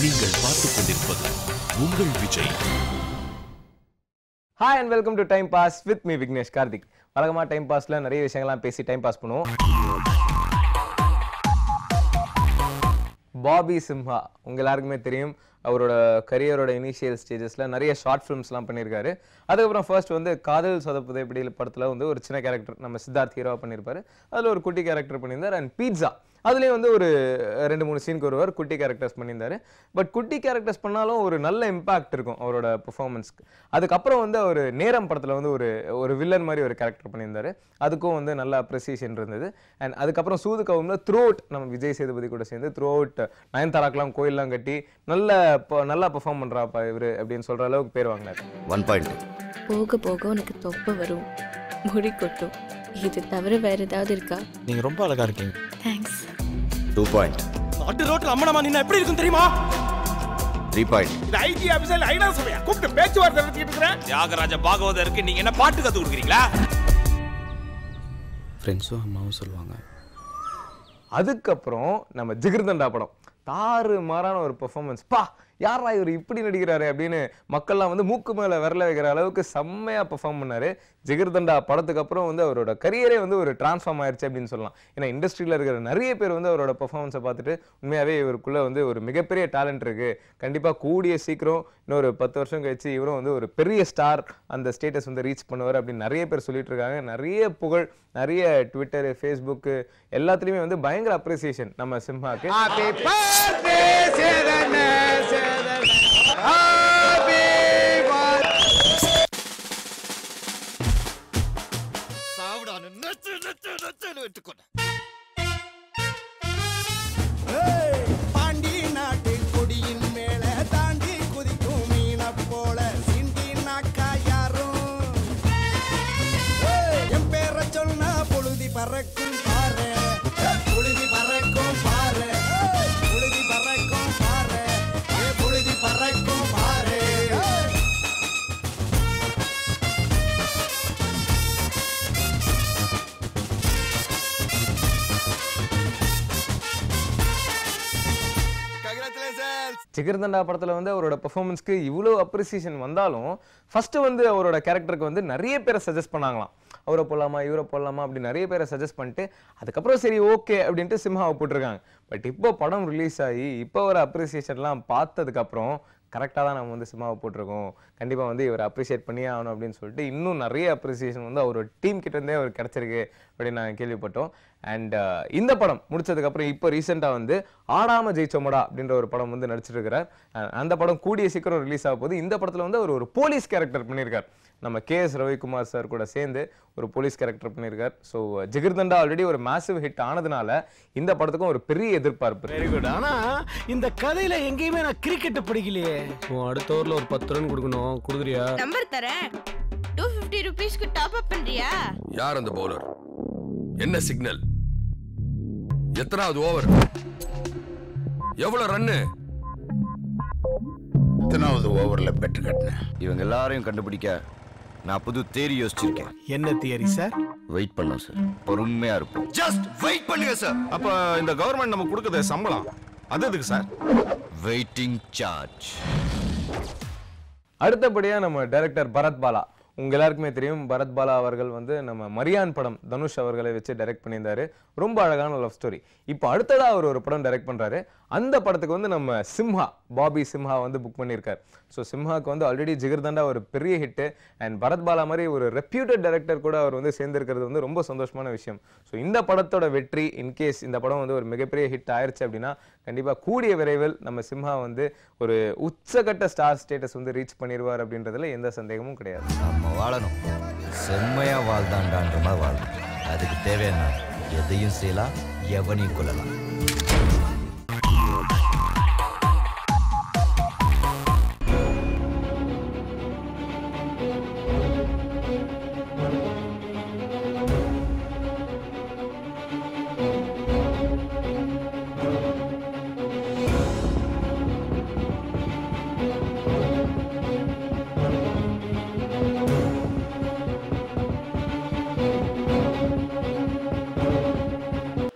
நீங்கள் பார்த்துக் கொண்டிருப்பது உங்கள் Vijay. Hi and welcome to time pass with me Vignesh Karthik. வழக்கமா டைம் பாஸ்ல நிறைய விஷயங்கள்லாம் பேசி டைம் பாஸ் பண்ணுவோம். பாபி சிம்ஹா உங்க எல்லாருக்குமே தெரியும். அவரோட கரியரோட இனிஷியல் ஸ்டேஜஸ்ல நிறைய ஷார்ட் ஃபிலிம்ஸ்லாம் பண்ணியிருக்காரு. அதுக்கப்புறம் ஃபர்ஸ்ட் வந்து காதல் சொதப்புதை இப்படி படத்தில் வந்து ஒரு சின்ன கேரக்டர் நம்ம சித்தார்த் ஹீரோவாக பண்ணியிருப்பாரு. அதில் ஒரு குட்டி கேரக்டர் பண்ணியிருந்தார். அண்ட் பீட்சா அதுலேயும் வந்து ஒரு 2-3 சீனுக்கு ஒருவர் குட்டி கேரக்டர்ஸ் பண்ணியிருந்தாரு. பட் குட்டி கேரக்டர்ஸ் பண்ணாலும் ஒரு நல்ல இம்பாக்ட் இருக்கும் அவரோட பெர்ஃபார்மன்ஸ்க்கு. அதுக்கப்புறம் வந்து அவர் நேரம் படத்தில் வந்து ஒரு வில்லன் மாதிரி ஒரு கேரக்டர் பண்ணியிருந்தாரு. அதுக்கும் வந்து நல்ல அப்ரிசியேஷன் இருந்தது. அண்ட் அதுக்கப்புறம் சூது கவும்ல த்ரூ அவுட் நம்ம விஜய் சேதுபதி கூட சேர்ந்து த்ரூ அவுட் நயன்தாராக்கெல்லாம் கோயிலெலாம் கட்டி நல்லா பெர்ஃபார்ம் பண்ணுறாப்பா இவர் அப்படின்னு சொல்கிற அளவுக்கு பேர் வாங்கினார். 1 பாயிண்ட். போக போக உனக்கு தொப்பை வரும், முடி கொட்டும். இது தவிர வேற ஏதாவது இருக்கா? நீங்க ரொம்ப அழகா இருக்கீங்க. தேங்க்ஸ். 2 பாயிண்ட். நாட்டு ரோட்ல அம்மனமா நின்னா எப்படி இருக்கும் தெரியுமா? 3 பாயிண்ட். இது ஐடி ஆபீஸ்ல ஐநா சபையா கூப்பிட்டு பேச்சுவார்த்தை நடத்திட்டு இருக்கறேன். தியாகராஜ பாகவதருக்கு நீங்க என்ன பாட்டு கத்து கொடுக்குறீங்களா? ஃப்ரெண்ட்ஸும் அம்மாவும் சொல்லுவாங்க. அதுக்கப்புறம் நம்ம ஜிகிர்தண்டா படம் தாறு மாறான ஒரு பெர்ஃபார்மன்ஸ். யாரா இவர் இப்படி நடிக்கிறாரு அப்படின்னு மக்கள்லாம் வந்து மூக்கு மேலே விரல வைக்கிற அளவுக்கு செம்மையாக பெர்ஃபார்ம் பண்ணாரு. ஜிகிர்தண்டா படத்துக்கு அப்புறம் வந்து அவரோட கரியரே வந்து ஒரு டிரான்ஸ்ஃபார்ம் ஆயிடுச்சு அப்படின்னு சொல்லலாம். ஏன்னா இண்டஸ்ட்ரியில் இருக்கிற நிறைய பேர் வந்து அவரோட பெர்ஃபார்மன்ஸை பார்த்துட்டு உண்மையாகவே இவருக்குள்ளே வந்து ஒரு மிகப்பெரிய டேலண்ட் இருக்குது, கண்டிப்பாக கூடிய சீக்கிரம் இன்னொரு 10 வருஷம் கழிச்சு இவரும் வந்து ஒரு பெரிய ஸ்டார் அந்த ஸ்டேட்டஸ் வந்து ரீச் பண்ணுவார் அப்படின்னு நிறைய பேர் சொல்லிட்டு இருக்காங்க. நிறைய புகழ், நிறைய ட்விட்டரு, ஃபேஸ்புக்கு எல்லாத்துலேயுமே வந்து பயங்கர அப்ரிசியேஷன் நம்ம சிம்ஹாக்கு. பாண்டி நாட்டு கொடியின் மேல தாண்டி குதிக்கும் மீன போல சிண்டி நாக்கா யாரும் என் பேரை சொன்னா பொழுதி பறக்கும் பாரு, பொழுதி பறக்கும் பாரு, பொழுதி பறக்கும் பாரு, பொழுதி பறக்கும் பாரு. ஜிகிர்தண்டா படத்தில் வந்து அவரோட பெர்ஃபார்மன்ஸ்க்கு இவ்வளோ அப்ரிசியேஷன் வந்தாலும் ஃபர்ஸ்ட் வந்து அவரோட கேரக்டருக்கு வந்து நிறைய பேரை சஜஸ்ட் பண்ணாங்களாம். அவரை போடலாமா இவரை போடலாமா அப்படி நிறைய பேரை சஜஸ்ட் பண்ணிட்டு அதுக்கப்புறம் சரி ஓகே அப்படின்ட்டு சிம்ஹாவை போட்டிருக்காங்க. பட் இப்போ படம் ரிலீஸ் ஆகி இப்போ ஒரு அப்ரிசியேஷன்லாம் பார்த்ததுக்கப்புறம் கரெக்டாக தான் நம்ம வந்து சிம்ஹாவை போட்டிருக்கோம், கண்டிப்பாக வந்து இவர் அப்ரிஷியேட் பண்ணியே ஆகணும் அப்படின்னு சொல்லிட்டு இன்னும் நிறைய அப்ரிசியேஷன் வந்து அவரோட டீம் கிட்டேருந்தே அவர் கிடச்சிருக்கு அப்படின்னு நாங்கள் கேள்விப்பட்டோம். அண்ட் இந்த படம் முடிச்சதுக்கப்புறம் இப்போ ரீசெண்டாக வந்து ஆடாம ஜெயிச்சோமடா அப்படின்ற ஒரு படம் வந்து நடிச்சிட்டு இருக்கிறார். அந்த படம் கூடிய சீக்கிரம் ரிலீஸ் ஆக போகுது. இந்த படத்தில் வந்து அவர் ஒரு போலீஸ் கேரக்டர் பண்ணியிருக்கார். நம்ம KS ரவிக்குமார் சார் கூட சேர்ந்து ஒரு போலீஸ் கேரக்டர் பண்ணியிருக்கார். ஸோ ஜிகிர்தண்டா ஆல்ரெடி ஒரு மேசிவ் ஹிட் ஆனதுனால இந்த படத்துக்கும் ஒரு பெரிய எதிர்பார்ப்பு. Very good. ஆனா இந்த கதையில எங்கேயுமே நான் கிரிக்கெட் படிக்கலையே. அடுத்த ஓவர்ல ஒரு 10 ரன் கொடுக்கணும், கொடுக்குறியா? நம்பர் தரேன். 250 ரூபீஸ்க்கு டாப் அப் பண்றியா? யார் அந்த பவுலர்? என்ன சிக்னல்? எத்தனாவது ஓவர்? எவ்வளவு ரன்னு? எத்தனாவது ஓவர்ல பெட் கட்டினேன்? இவங்க எல்லாரையும் கண்டுபிடிக்க நான் புது தேரி யோசிச்சிருக்கேன். என்ன தியரி சார்? வெயிட் பண்ணோம் சார், பொறுமையா இருப்போம். ஜஸ்ட் வெயிட் பண்ணுங்க சார். அப்ப இந்த கவர்மெண்ட் நம்ம கொடுக்கற சம்பளம் அது எதுக்கு சார்? Waiting charge. அடுத்தபடியா நம்ம டைரக்டர் பரத் பாலா. உங்க எல்லாருக்குமே தெரியும் பரத் பாலா அவர்கள் வந்து நம்ம மரியான் படம் தனுஷ் அவர்களை வச்சு டைரக்ட் பண்ணியிருந்தாரு. ரொம்ப அழகான லவ் ஸ்டோரி. இப்போ அடுத்ததா அவர் ஒரு படம் டைரக்ட் பண்றாரு. அந்த படத்துக்கு வந்து நம்ம சிம்ஹா, பாபி சிம்ஹா வந்து புக் பண்ணியிருக்காரு. ஸோ சிம்ஹாக்கு வந்து ஆல்ரெடி ஜிகிர்தண்டா ஒரு பெரிய ஹிட்டு. அண்ட் பரத் பாலா மாதிரி ஒரு ரெப்யூட்டட் டைரக்டர் கூட அவர் வந்து சேர்ந்திருக்கிறது வந்து ரொம்ப சந்தோஷமான விஷயம். ஸோ இந்த படத்தோட வெற்றி, இன்கேஸ் இந்த படம் வந்து ஒரு மிகப்பெரிய ஹிட் ஆயிடுச்சு அப்படின்னா கண்டிப்பாக கூடிய விரைவில் நம்ம சிம்ஹா வந்து ஒரு உச்சகட்ட ஸ்டார் ஸ்டேட்டஸ் வந்து ரீச் பண்ணிடுவார் அப்படின்றதுல எந்த சந்தேகமும் கிடையாது. நம்ம வாழணும், செம்மையா வாழ்தாண்டான்ற மாதிரி வாழணும். அதுக்கு தேவையான எதையும் செய்யலாம், எவனையும் கொள்ளலாம்.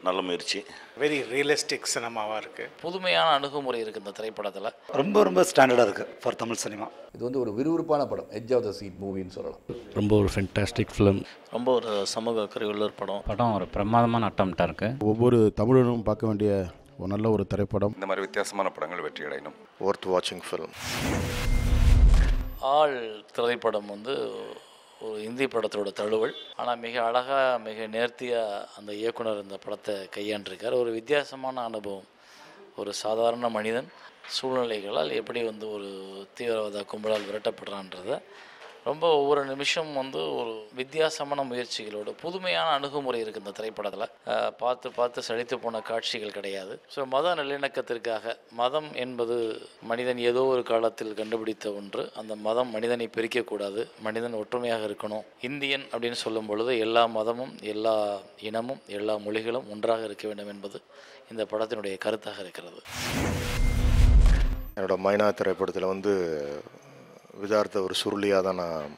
நல்ல முயற்சி. வெரி ரியலிஸ்டிக் சினிமாவாக இருக்குது. புதுமையான அணுகுமுறை இருக்குது இந்த திரைப்படத்தில். ரொம்ப ஸ்டாண்டர்டாக இருக்குது ஃபார் தமிழ் சினிமா. இது வந்து ஒரு விறுவிறுப்பான படம், எட்ஜ் ஆஃப் த சீட் மூவின்னு சொல்லலாம். ரொம்ப ஒரு ஃபென்டாஸ்டிக் ஃபிலிம். ரொம்ப ஒரு சமூக அக்கறை உள்ள ஒரு படம் ஒரு பிரமாதமான அட்டம்ப்டாக இருக்குது. ஒவ்வொரு தமிழனும் பார்க்க வேண்டிய ஒரு நல்ல ஒரு திரைப்படம். இந்த மாதிரி வித்தியாசமான படங்கள் வெற்றி அடையணும். ஒர்த் வாட்சிங் ஃபிலிம். ஆள் திரைப்படம் வந்து ஒரு இந்தி படத்தோட தழுவல். ஆனால் மிக அழகாக மிக நேர்த்தியாக அந்த இயக்குனர் இந்த படத்தை கையாண்டிருக்கார். ஒரு வித்தியாசமான அனுபவம். ஒரு சாதாரண மனிதன் சூழ்நிலைகளால் எப்படி வந்து ஒரு தீவிரவாத கும்பலால் விரட்டப்படுறான்றதை ரொம்ப ஒவ்வொரு நிமிஷம் வந்து ஒரு வித்தியாசமான முயற்சிகளோட புதுமையான அணுகுமுறை இருக்குது இந்த திரைப்படத்தில். பார்த்து சலித்து போன காட்சிகள் கிடையாது. ஸோ மத நல்லிணக்கத்திற்காக, மதம் என்பது மனிதன் ஏதோ ஒரு காலத்தில் கண்டுபிடித்த ஒன்று. அந்த மதம் மனிதனை பிரிக்கக்கூடாது, மனிதன் ஒற்றுமையாக இருக்கணும். இந்தியன் அப்படின்னு சொல்லும் பொழுது எல்லா மதமும், எல்லா இனமும், எல்லா மொழிகளும் ஒன்றாக இருக்க வேண்டும் என்பது இந்த படத்தினுடைய கருத்தாக இருக்கிறது. என்னோட மைனா திரைப்படத்தில் வந்து விதார்த்த ஒரு சுருளியாக தான் நான்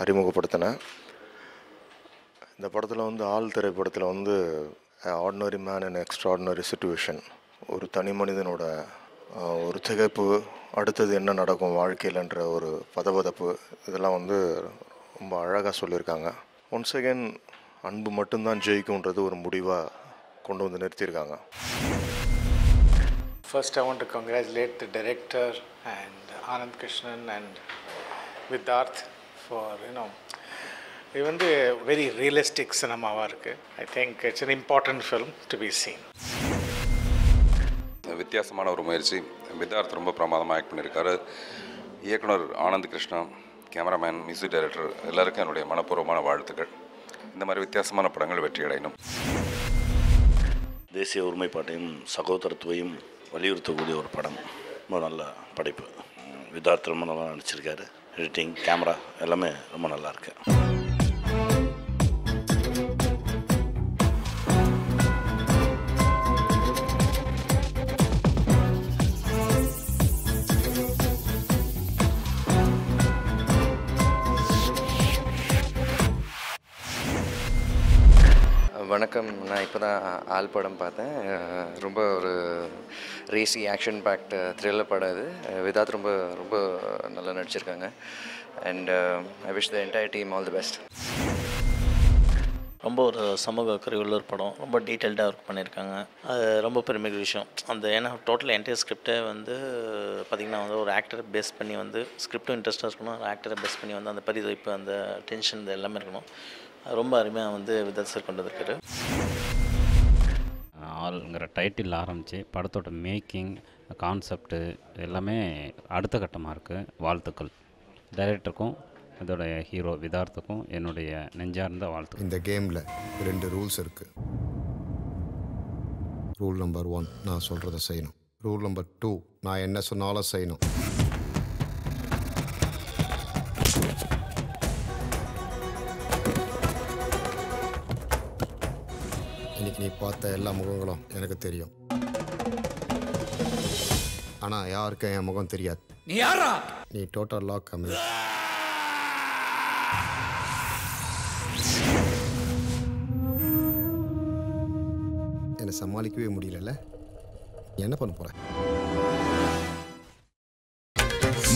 அறிமுகப்படுத்தினேன். இந்த படத்தில் வந்து ஆள் திரைப்படத்தில் வந்து ordinary man in extraordinary situation, ஒரு தனி மனிதனோட ஒரு திகைப்பு, அடுத்தது என்ன நடக்கும் வாழ்க்கையிலன்ற ஒரு பதபதப்பு, இதெல்லாம் வந்து ரொம்ப அழகாக சொல்லியிருக்காங்க. ஒன்ஸ் அகெயின் அன்பு மட்டும்தான் ஜெயிக்கும்ன்றது ஒரு முடிவாக கொண்டு வந்து நிறுத்தியிருக்காங்க. First, I want to congratulate the director and Anand Krishnan and Vidarth for, இது வந்து வெரி ரியலிஸ்டிக் சினிமாவாக இருக்குது. I think it's an important film to be seen. வித்தியாசமான ஒரு முயற்சி. விதார்த் ரொம்ப பிரமாதமாக ஆக்ட் பண்ணியிருக்காரு. இயக்குனர் Anand Krishna, cameraman, music director எல்லாருக்கும் என்னுடைய மனப்பூர்வமான வாழ்த்துக்கள். இந்த மாதிரி வித்தியாசமான படங்கள் வெற்றி அடையணும். தேசிய ஒருமைப்பாட்டையும் சகோதரத்துவையும் வலியுறுத்தக்கூடிய ஒரு படம். ரொம்ப நல்ல படைப்பு. விதார்த் ரொம்ப நல்லா நடிச்சிருக்காரு. எடிட்டிங், கேமரா எல்லாமே ரொம்ப நல்லா இருக்கு. வணக்கம். நான் இப்போ தான் ஆள் படம் பார்த்தேன். ரொம்ப ஒரு ரேசி ஆக்ஷன் பேக்ட் த்ரில்லர் படம் இது. விதாத் ரொம்ப ரொம்ப நல்லா நடிச்சிருக்காங்க. And I wish the entire team all the best. ரொம்ப ஒரு சமூக அக்கறை உள்ள ஒரு படம். ரொம்ப டீட்டெயில்டாக ஒர்க் பண்ணியிருக்காங்க. அது ரொம்ப பெருமைக்குரிய விஷயம். அந்த ஏன்னா டோட்டல் என்டையர் ஸ்கிரிப்டை வந்து பார்த்திங்கன்னா வந்து ஒரு ஆக்டரை பேஸ் பண்ணி வந்து ஸ்கிரிப்டும் இன்ட்ரெஸ்ட்டாக இருக்கணும். ஒரு ஆக்டரை பேஸ் பண்ணி வந்து அந்த பரிதவிப்பு, அந்த டென்ஷன், இது எல்லாமே இருக்கணும். ரொம்ப அருமையாக வந்து விதாத் சார் கொண்டு வந்திருக்காரு. ஆளுங்கிற டைட்டில் ஆரம்பித்து படத்தோட மேக்கிங், கான்செப்டு எல்லாமே அடுத்த கட்டமாக இருக்குது. வாழ்த்துக்கள் டைரக்டருக்கும் இதோட ஹீரோ விதார்த்துக்கும் என்னுடைய நெஞ்சார்ந்த வாழ்த்துக்கள். இந்த கேமில் 2 ரூல்ஸ் இருக்குது. ரூல் நம்பர் 1, நான் சொல்கிறத செய்யணும். ரூல் நம்பர் 2, நான் என்ன சொன்னாலும் செய்யணும். இன்னைக்கு நீ பார்த்த எல்லா முகங்களும் எனக்கு தெரியும். ஆனால் யாருக்கும் என் முகம் தெரியாது. நீ யாரா? நீ டோட்டல் லாக் கம்மி. என்னை சமாளிக்கவே முடியல. என்ன பண்ண போற?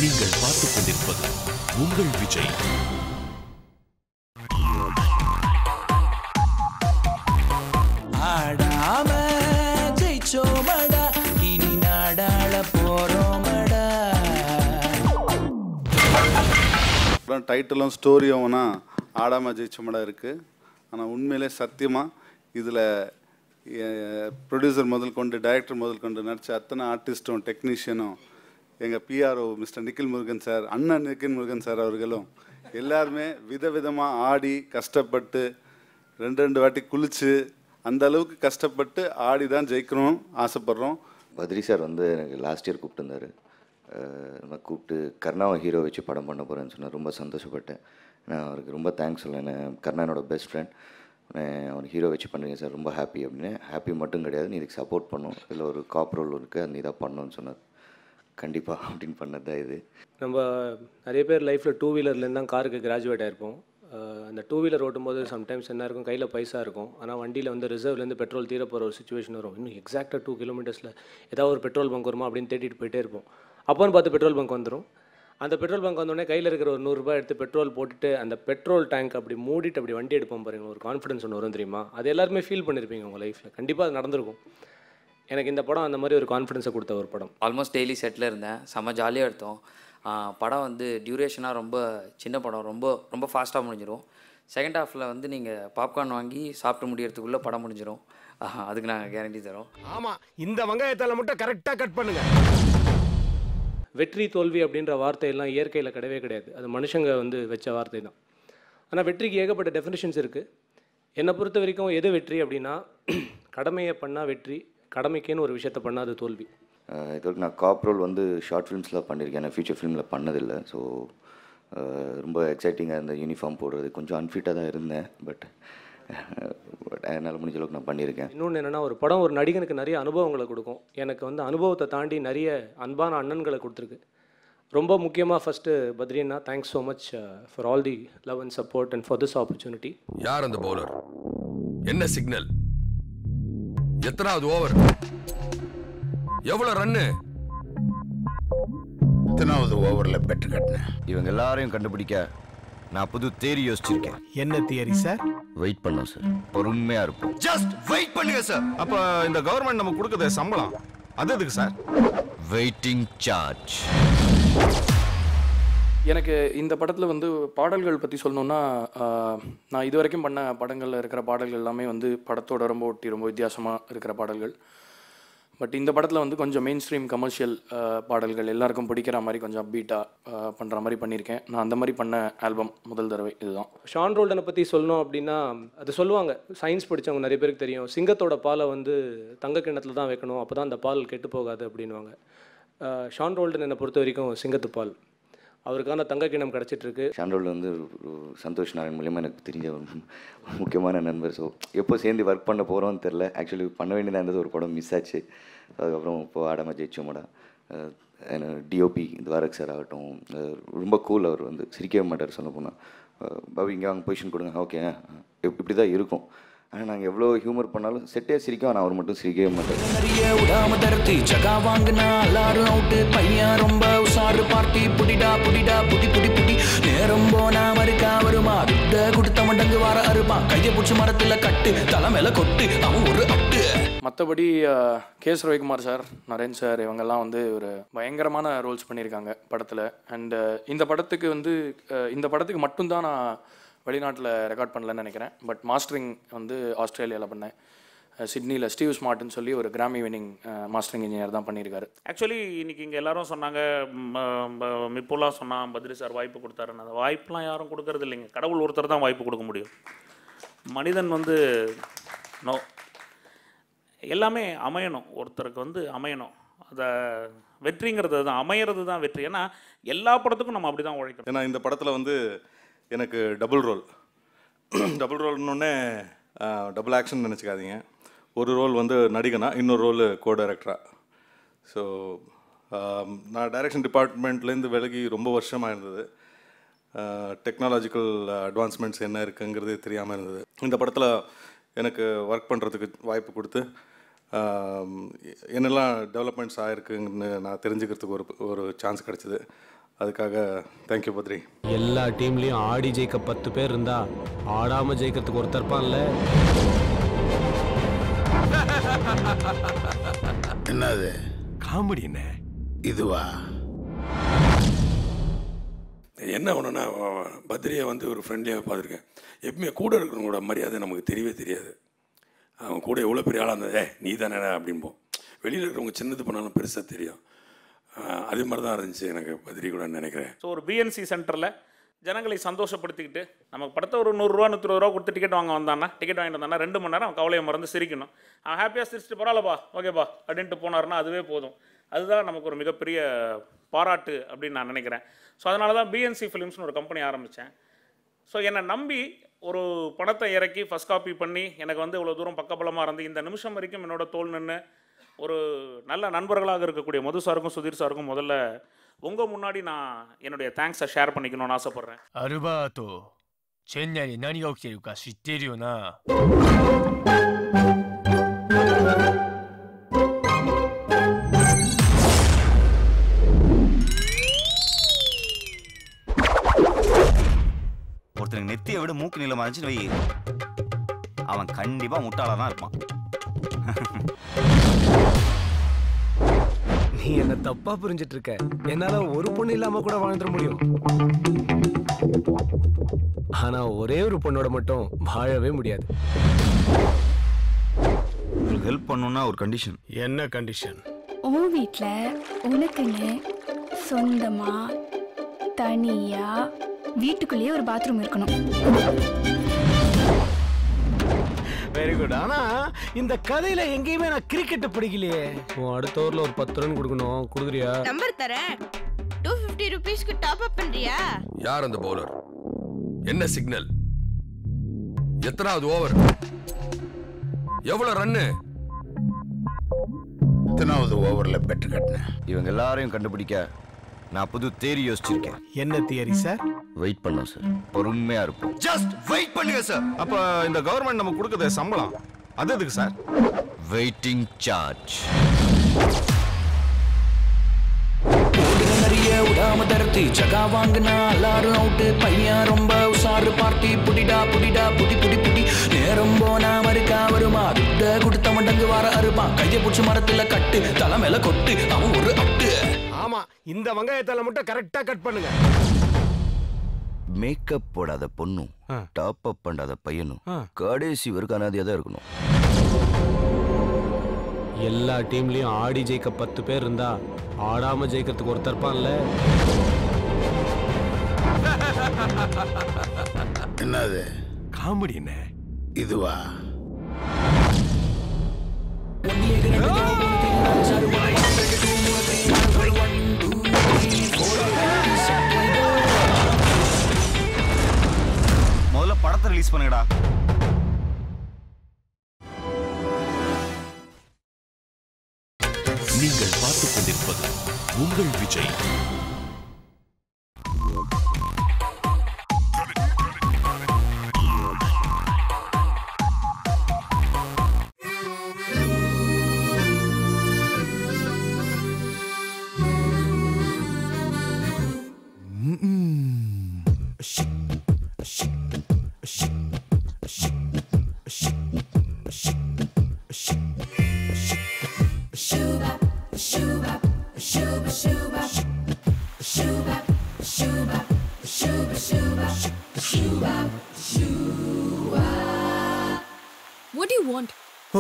நீங்கள் பார்த்துக் கொண்டிருப்பது உங்கள் விஜய். ஆடாம ஜெயிச்சோமடா, இனி நாடாள போறோமடா. டைட்டிலும் ஸ்டோரியும் ஆடாம ஜெயிச்சோமடா இருக்குது. ஆனால் உண்மையிலே சத்தியமாக இதில் ப்ரொடியூசர் முதல் கொண்டு, டைரக்டர் முதல் கொண்டு நடித்த அத்தனை ஆர்டிஸ்ட்டும் டெக்னீஷியனும், எங்கள் PRO mister Nikhil Murugan sir, அண்ணன் நிக்கில் முருகன் சார் அவர்களும் எல்லாருமே விதவிதமாக ஆடி கஷ்டப்பட்டு 2 வாட்டி குளிச்சு அந்த அளவுக்கு கஷ்டப்பட்டு ஆடி தான் ஜெயிக்கணும் ஆசைப்பட்றோம். பத்ரி சார் வந்து எனக்கு லாஸ்ட் இயர் கூப்பிட்டுருந்தாரு. நம்ம கூப்பிட்டு கர்ணாவை ஹீரோ வச்சு படம் பண்ண போகிறேன்னு சொன்னார். ரொம்ப சந்தோஷப்பட்டேன். நான் அவருக்கு ரொம்ப தேங்க்ஸ் சொல்லேன். கர்ணானோட பெஸ்ட் ஃப்ரெண்ட், அவன் ஹீரோ வச்சு பண்ணுறீங்க சார், ரொம்ப ஹாப்பி அப்படின்னு. ஹாப்பி மட்டும் கிடையாது, நீ இதுக்கு சப்போர்ட் பண்ணும், இதில் ஒரு காப் ரோல் இருக்குது, நீ தான் பண்ணணும்னு சொன்னார். கண்டிப்பாக அப்படின்னு பண்ணது தான் இது. நம்ம நிறைய பேர் லைஃப்பில் 2 வீலர்லேருந்து தான் காருக்கு கிராஜுவேட் ஆகிருப்போம். அந்த டூ வீலர் ஓட்டும்போது சம்டைம்ஸ் என்ன இருக்கும், கையில் பைசா இருக்கும், ஆனால் வண்டியில் வந்து ரிசர்வ்லேருந்து பெட்ரோல் தீர போகிற ஒரு சுச்சுவேஷன் வரும். இன்னும் எக்ஸாக்டாக 2 கிலோமீட்டர்ஸில் ஏதாவது ஒரு பெட்ரோல் பங்க் வருமா அப்படின்னு தேடிட்டு போயிட்டே இருப்போம். அப்போன்னு பார்த்து பெட்ரோல் பங்க் வந்துடும். அந்த பெட்ரோல் பங்க் வந்தோடனே கையில் இருக்கிற ஒரு 100 ரூபாய் எடுத்து பெட்ரோல் போட்டுட்டு அந்த பெட்ரோல் டேங்க் அப்படி மூடிட்டு அப்படி வண்டி எடுப்போம் பாருங்கள், ஒரு கான்ஃபிடன்ஸ் ஒன்று வரும் தெரியுமா? அது எல்லாருமே ஃபீல் பண்ணியிருப்பீங்க உங்கள் லைஃப்பில், கண்டிப்பாக அது நடந்திருக்கும். எனக்கு இந்த படம் அந்த மாதிரி ஒரு கான்ஃபிடன்ஸை கொடுத்த ஒரு படம். ஆல்மோஸ்ட் டெய்லி செட்டில் இருந்தேன், செம்ம ஜாலியாக எடுத்தோம். படம் வந்து டியூரேஷனாக ரொம்ப சின்ன படம், ரொம்ப ரொம்ப ஃபாஸ்ட்டாக முடிஞ்சிடும். செகண்ட் ஹாஃபில் வந்து நீங்கள் பாப்கார்ன் வாங்கி சாப்பிட்டு முடியறதுக்குள்ளே படம் முடிஞ்சிடும். அதுக்கு நாங்கள் கேரண்டி தரோம். ஆமாம், இந்த வெங்காயத்தால் மட்டும் கரெக்டாக கட் பண்ணுங்க. வெற்றி தோல்வி அப்படின்ற வார்த்தையெல்லாம் இயற்கையில் கிடையவே கிடையாது, அது மனுஷங்க வந்து வச்ச வார்த்தை தான். ஆனால் வெற்றிக்கு ஏகப்பட்ட டெஃபினிஷன்ஸ் இருக்குது. என்னை பொறுத்த வரைக்கும் எது வெற்றி அப்படின்னா, கடமையை பண்ணால் வெற்றி, கடமைக்குன்னு ஒரு விஷயத்த பண்ணால் அது தோல்வி. இது வரைக்கும் நான் காப் ரோல் வந்து ஷார்ட் ஃபிலிம்ஸில் பண்ணியிருக்கேன், நான் ஃபியூச்சர் ஃபிலிமில் பண்ணதில்லை. ஸோ ரொம்ப எக்ஸைட்டிங்காக இருந்த யூனிஃபார்ம் போடுறது, கொஞ்சம் அன்ஃபிட்டாக தான் இருந்தேன். பட் என்னால் முடிஞ்ச அளவுக்கு நான் பண்ணியிருக்கேன். இன்னொன்று என்னென்னா, ஒரு படம் ஒரு நடிகனுக்கு நிறைய அனுபவங்களை கொடுக்கும். எனக்கு வந்து அனுபவத்தை தாண்டி நிறைய அன்பான அண்ணன்களை கொடுத்துருக்கு. ரொம்ப முக்கியமாக ஃபஸ்ட்டு பத்ரியண்ணா, thanks so much for all the love and support and for this opportunity. யார் அந்த பவுலர்? என்ன சிக்னல்? எத்தனாவது ஓவர்? எவ்வளவு ரன்னு? எத்தனாவது ஓவரில் பெட்டு கட்டினேன்? இவங்க எல்லாரையும் கண்டுபிடிக்க நான் புது தியரி யோசிச்சிருக்கேன். என்ன தியரி சார்? வெயிட் பண்ணோம் சார், பொறுமையா இருப்போம். ஜஸ்ட் வெயிட் பண்ணுங்க சார். அப்ப இந்த கவர்மெண்ட் நமக்கு கொடுக்குற சம்பளம் அது எதுக்கு சார்? Waiting charge. எனக்கு இந்த படத்தில் வந்து பாடல்கள் பற்றி சொல்லணுன்னா, நான் இது வரைக்கும் பண்ண படங்களில் இருக்கிற பாடல்கள் எல்லாமே வந்து படத்தோட ரொம்ப ஒட்டி ரொம்ப வித்தியாசமாக இருக்கிற பாடல்கள். பட் இந்த படத்தில் வந்து கொஞ்சம் மெயின் ஸ்ட்ரீம் கமர்ஷியல் பாடல்கள், எல்லாருக்கும் பிடிக்கிற மாதிரி கொஞ்சம் அப்பீட்டாக பண்ணுற மாதிரி பண்ணியிருக்கேன். நான் அந்த மாதிரி பண்ண ஆல்பம் முதல் தடவை இதுதான். ஷான் ரோல்டனை பற்றி சொல்லணும் அப்படின்னா, அது சொல்லுவாங்க, சயின்ஸ் படித்தவங்க நிறைய பேருக்கு தெரியும், சிங்கத்தோட பாலை வந்து தங்க கிண்ணத்தில் தான் வைக்கணும், அப்போ தான் அந்த பால் கெட்டு போகாது அப்படின்வாங்க. ஷான் ரோல்டன் என்னை பொறுத்த வரைக்கும் சிங்கத்து பால், அவருக்கான தங்க கிண்ணம் கிடச்சிட்ருக்கு. ஷான் ரோல்டன் வந்து சந்தோஷ் நாராயண் மூலியமாக எனக்கு தெரிஞ்ச ஒரு முக்கியமான நண்பர். ஸோ எப்போ சேர்ந்து ஒர்க் பண்ண போகிறோன்னு தெரில. ஆக்சுவலி பண்ண வேண்டியதாக இருந்தது, ஒரு படம் மிஸ் ஆச்சு. அதுக்கப்புறம் இப்போது ஆடாம ஜெயிச்சோமாடா, டிஓபி துவாரக் சார் ஆகட்டும், ரொம்ப கூல். அவர் வந்து சிரிக்கவே மாட்டார். சொல்ல போனால், பாபு இங்கே வாங்க பொசிஷன் கொடுங்க, ஓகே இப்படி தான் இருக்கும். ஆனால் நாங்கள் எவ்வளோ ஹியூமர் பண்ணாலும் செட்டே சிரிக்கும், ஆனால் அவர் மட்டும் சிரிக்கவே மாட்டார். நேரம் போனா மறுக்கா வருமா, விட்ட கொடுத்த மடங்கு வார அறுப்பான், கையை பிடிச்சி மரத்தில் கட்டு, தலை மேல கொட்டு, அவன் ஒரு அட்டு. மற்றபடி K S Ravikumar sir, Naren sir, இவங்கெல்லாம் வந்து ஒரு பயங்கரமான ரோல்ஸ் பண்ணியிருக்காங்க படத்தில். அண்டு இந்த படத்துக்கு மட்டும்தான் நான் வெளிநாட்டில் ரெக்கார்ட் பண்ணலன்னு நினைக்கிறேன். பட் மாஸ்டரிங் வந்து ஆஸ்திரேலியாவில் பண்ணேன், சிட்னியில் ஸ்டீவ் ஸ்மார்ட்னு சொல்லி ஒரு கிராமி வினிங் மாஸ்டரிங் இன்ஜினியர் தான் பண்ணியிருக்காரு. ஆக்சுவலி இன்றைக்கி இங்கே எல்லாரும் சொன்னாங்க, மிப்புலாம் சொன்னான் பத்ரி சார் வாய்ப்பு கொடுத்தாருன்னு. அந்த வாய்ப்புலாம் யாரும் கொடுக்கறது இல்லைங்க, கடவுள் ஒருத்தர் தான் வாய்ப்பு கொடுக்க முடியும். மனிதன் வந்து நோ, எல்லாமே அமையணும், ஒருத்தருக்கு வந்து அமையணும். அதை வெற்றிங்கிறது தான், அமையிறது தான் வெற்றி. ஏன்னா எல்லா படத்துக்கும் நம்ம அப்படி தான் உழைக்கணும். ஏன்னா இந்த படத்தில் வந்து எனக்கு டபுள் ரோல்னோடனே டபுள் ஆக்ஷன் நினச்சிக்காதீங்க. ஒரு ரோல் வந்து நடிகனா, இன்னொரு ரோல் கோ டைரக்டராக. ஸோ நான் டைரக்ஷன் டிபார்ட்மெண்ட்லேருந்து விலகி ரொம்ப வருஷமாக இருந்தது. டெக்னாலஜிக்கல் அட்வான்ஸ்மெண்ட்ஸ் என்ன இருக்குங்கிறது தெரியாமல் இருந்தது. இந்த படத்தில் எனக்கு ஒர்க் பண்ணுறதுக்கு வாய்ப்பு கொடுத்து என்னெல்லாம் டெவலப்மெண்ட்ஸ் ஆகிருக்குன்னு நான் தெரிஞ்சுக்கிறதுக்கு ஒரு சான்ஸ் கிடச்சிது. அதுக்காக தேங்க்யூ பத்ரி. எல்லா டீம்லேயும் ஆடி ஜெயிக்க 10 பேர் இருந்தா ஆடாமல் ஜெயிக்கிறதுக்கு ஒருத்தர் இருப்பான்ல. என்னது காமெடிண்ணே இதுவா? என்ன ஒன்றுனா, பத்ரியை வந்து ஒரு ஃப்ரெண்ட்லியாக பார்த்துருக்கேன். எப்பவுமே கூட இருக்கிறவங்களோட மரியாதை நமக்கு தெரியவே தெரியாது. அவங்க கூட எவ்வளோ பெரிய ஆளாக இருந்தது, நீ தானே அப்படிம்போம். வெளியில் இருக்கிறவங்க சின்னது பண்ணாலும் பெருசாக தெரியும். அதே மாதிரி தான் இருந்துச்சு எனக்கு பத்ரி கூட நினைக்கிறேன். ஸோ ஒரு பிஎன்சி சென்டரில் ஜனங்களை சந்தோஷப்படுத்திக்கிட்டு, நமக்கு படத்தை ஒரு 100 ரூபா 120 ரூபா கொடுத்து டிக்கெட் வந்தான்னா, டிக்கெட் வாங்கிட்டு வந்தானா 2 மணி நேரம் அவன் கவலையை மறந்து சிரிக்கணும். அவன் ஹாப்பியாக சிரிச்சுட்டு பரவாயில்லப்பா ஓகேப்பா அப்படின்ட்டு போனார்னா அதுவே போதும். அதுதான் நமக்கு ஒரு மிகப்பெரிய பாராட்டு அப்படின்னு நான் நினைக்கிறேன். ஸோ அதனால தான் பிஎன்சி ஃபிலிம்ஸ்னு ஒரு கம்பெனி ஆரம்பித்தேன். ஸோ என்னை நம்பி ஒரு படத்தை இறக்கி ஃபஸ்ட் காப்பி பண்ணி எனக்கு வந்து இவ்வளோ தூரம் பக்கபலமாக இருந்து இந்த நிமிஷம் வரைக்கும் என்னோட தோல் நின்று ஒரு நல்ல நண்பர்களாக இருக்கக்கூடிய மது சாருக்கும் சுதீர் சாருக்கும் முதல்ல உங்கள் முன்னாடி நான் என்னுடைய தேங்க்ஸை ஷேர் பண்ணிக்கணும்னு ஆசைப்பட்றேன். அருபாத்தோ チェン内で何が起きているか知っているよな。ஒருத்தனுக்கு நெத்தியை விட மூக்கு நீளமா இருந்துச்சுன்னு வை, அவன் கண்டிப்பா முட்டாளா தான் இருப்பான். நீ என்ன தப்பா புரிஞ்சிட்டு இருக்க. என்னால ஒரு பொண்ணு இல்லாம கூட வாழ்ந்துட முடியும். ஆனா ஒரே ஒரு பொண்ணோட மட்டும் வாழவே முடியாது. உங்களுக்கு ஹெல்ப் பண்ணணும்னா ஒரு கண்டிஷன். என்ன கண்டிஷன்? உன் வீட்ல உனக்குன்னு சொந்தமா தனியா வீட்டுக்குள்ளேயே ஒரு பாத்ரூம் இருக்கணும். Very good. ஆனா இந்த கதையில எங்கேயுமே நான் கிரிக்கெட் படிக்கலையே. அடுத்த ஓவர்ல ஒரு 10 ரன் கொடுக்கணும். கொடுக்குறியா? நம்பர் தரேன். 250 ரூபீஸ்க்கு டாப் அப் பண்றியா? யார் அந்த பவுலர்? என்ன சிக்னல்? எத்தனாவது ஓவர்? எவ்வளவு ரன்னு? எத்தனாவது ஓவர்ல பெட் கட்டினேன்? இவங்க எல்லாரையும் கண்டுபிடிக்க நான் புது தியரி யோசிச்சிருக்கேன். என்ன தியரி சார்? வெயிட் பண்ண சார், பொறுமையா இருப்போம். ஜஸ்ட் வெயிட் பண்ணுங்க சார். அப்ப இந்த கவர்மெண்ட் நமக்கு கொடுக்கற சம்பளம் அது எதுக்கு சார்? Waiting charge. நிறைய விடாம தரத்து ஜகா வாங்கினா எல்லாரும் அவுட்டு. பையன் ரொம்ப உஷாரு பார்ட்டி. புடிடா புடிடா புடி புடி புடி. நேரம் போனா மறுக்கா வருமா. துட்ட கொடுத்த மண்டங்கு வர அறுப்பான். கையை பிடிச்சி மரத்துல கட்டு. தலை மேல கொட்டு. அவன் ஒரு அட்டு. ஆமா, இந்த வெங்காயத்தால மட்டும் கரெக்டா கட் பண்ணுங்க. மேக்கப் போடாத பொண்ணும் டாப் அப் பண்ணாத பையனும் கடைசி வரைக்கும் அனாதையா தான் இருக்கணும். எல்லா டீம்லயும் ஆடி ஜெயிக்க 10 பேர் இருந்தா ஆடாம ஜெயிக்கிறதுக்கு ஒருத்தர் இருப்பான்ல. என்னது காமெடி? என்ன இதுவா? முதல்ல படத்தை ரிலீஸ் பண்ணுங்கடா. நீங்கள் பார்த்துக் கொண்டிருப்பது உங்கள் Vijay. What do you want?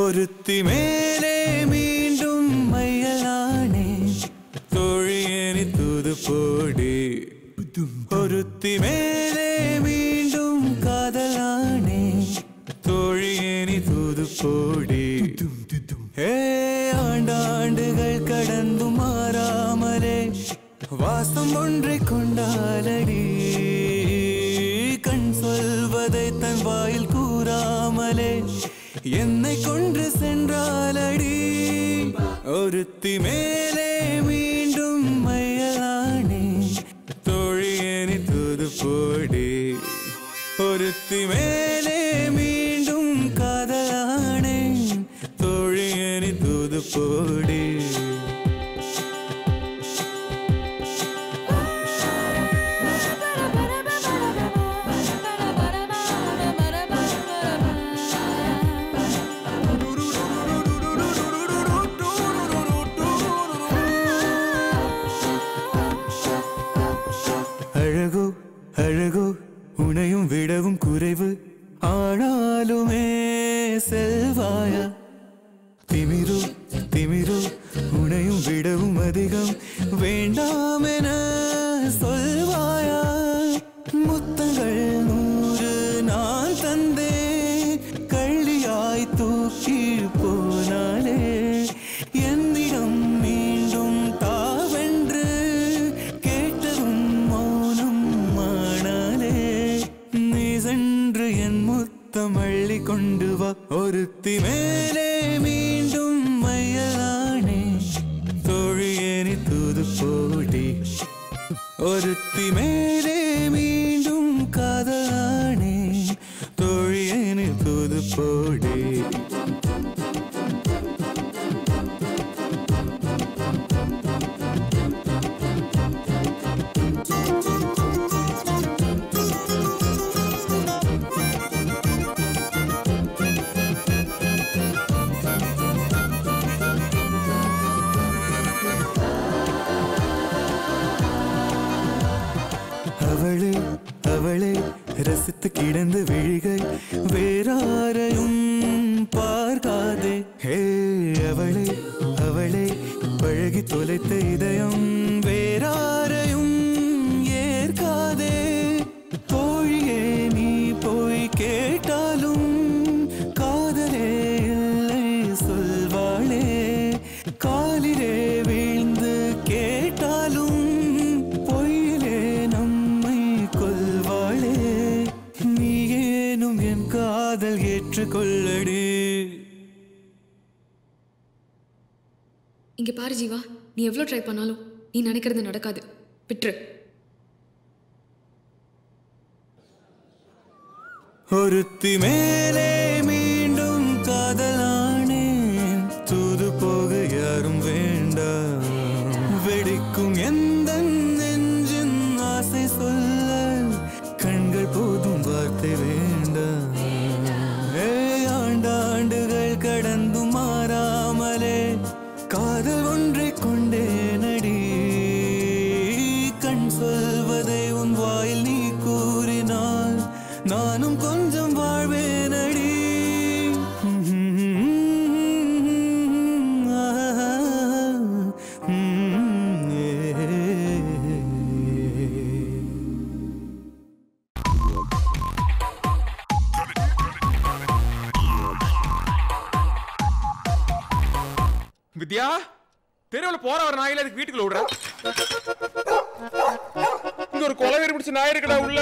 ஒருத்தி மேலே மீண்டும் மையலானே தோழியனி தூது போடி. ஒருத்தி மேலே மீண்டும் காதலானே தோழியனி தூது போடி. ஆண்டாண்டுகள் கடந்து மாறாமலே வாசம் ஒன்றை கொண்டாலடி. கண் சொல்வதை தன் வாயில் கூறாமலே என்னை கொன்று சென்றாலடி. ஒருத்தி மேலே மீண்டும் மையலானே தோழியனி தூது போடி. ஒருத்தி மேலே மீண்டும் காதலானே தோழியனி தூது போடி. அழகோ அழகோ உனையும் விடவும் குறைவு. ஆனாலுமே செல்வாயா. திமிரு திமிரு உனையும் விடவும் அதிகம். வேண்டாமென சொல்வாயா. முத்தங்கள் 100 நான் தந்தேன். கள்ளியாய் தூக்கி போனாலே என்னிடம் மீண்டும் தாவென்று கேட்டதும் மௌனம் மானாலே. நீ சென்று என் முத்தம் அள்ளி கொண்டு வா. ஒருத்தி மேலே மீண்டும் மையலானே தோழியனி தூது போடி. ஒருத்தி மேலே மீண்டும் காதலானே லசித்து கிடந்த விழிகள் வேறாரையும் பார்க்காதே. ஹே அவளே அவளே பழகி தொலைத்த இதயம் வேறாரையும் ஏற்காதே. தோழியே நீ போய் கேட்டாலும் காதலே இல்லை சொல்வாளே. காலிலே வீழ்ந்து கேட்டாலும் பொய்யிலே நம்மை கொல்வாளே. நீ ஏனும் என் காதல் ஏற்றுக்கொள்ளடி. இங்க பாரு ஜீவா, நீ எவ்வளோ ட்ரை பண்ணாலும் நீ நினைக்கிறது நடக்காது. விட்டுரு. ஒருத்தி மேலே மீண்டும் காதலானேன். தூது போக யாரும் வேண்டாம். வெடிக்கும் எந்த நெஞ்சின் ஆசை சொல்ல கண்கள் போதும் வார்த்தை வேண்டாம். ஆண்டாண்டுகள் கடந்து மாறாமலே காதல் ஒன்றை கொண்டே நடி. கண் சொல்வதை உன் வாயில் நீ கூறினால் நானும் கொஞ்சம் வாழ்வேனடி. வித்யா, தெருவில் போற ஒரு நாயில அதுக்கு வீட்டுக்குள்ள விடுற. இங்க ஒரு கொலை பிடிச்ச நாய் இருக்குடா உள்ள.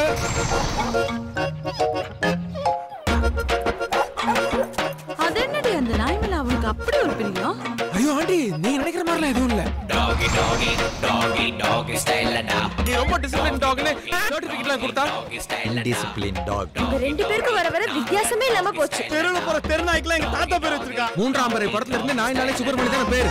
அது என்னடி அந்த நாய் மேல அவனுக்கு அப்படி ஒரு பிரியம்? ஐயோ ஆண்டி, நீ நினைக்கிற மாதிரிலாம் எதுவும் இல்ல. டாகி டாகி டாகி டாகி ஸ்டைலடா. நீ ரொம்ப டிசிப்ளின் டாக்னு சர்டிபிகேட்லாம் கொடுத்தா. Discipline tag. உங்க ரெண்டு பேருக்கு வர வர வித்தியாசமே இல்லாம போச்சு. தெருவில் போற தெரு நாய்க்குலாம் எங்க தாத்தா பேர் வச்சிருக்கா. 3ஆம் பறை படத்துல இருந்து நாய் நாளே சுப்பிரமணி தான் பேரு.